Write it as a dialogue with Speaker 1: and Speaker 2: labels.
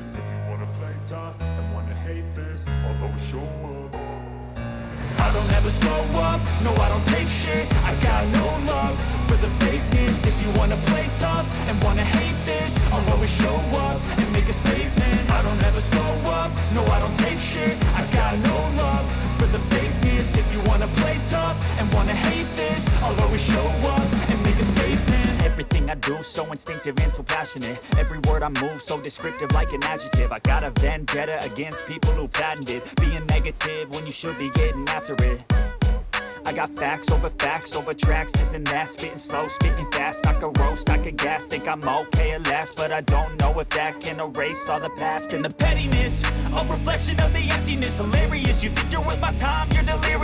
Speaker 1: this. If you wanna play tough and wanna hate this, I'll always show up.
Speaker 2: I don't ever slow up, no I don't take shit. I got no love for the fakeness. If you wanna play tough and wanna hate this, I'll always show up and make a statement. I don't ever slow up, no I don't take shit. I got no love for the fakeness. If you wanna play tough and wanna hate this, I'll always show up and make a statement. Everything I do so instinctive and so passionate. Every word I move so descriptive like an adjective. I got a vendetta against people who patented being negative when you should be getting after it. I got facts over tracks, this and that. Spitting slow, spitting fast, I could roast, I could gas. Think I'm okay at last, but I don't know if that can erase all the past. And the pettiness, a reflection of the emptiness. Hilarious, you think you're worth my time, you're delirious.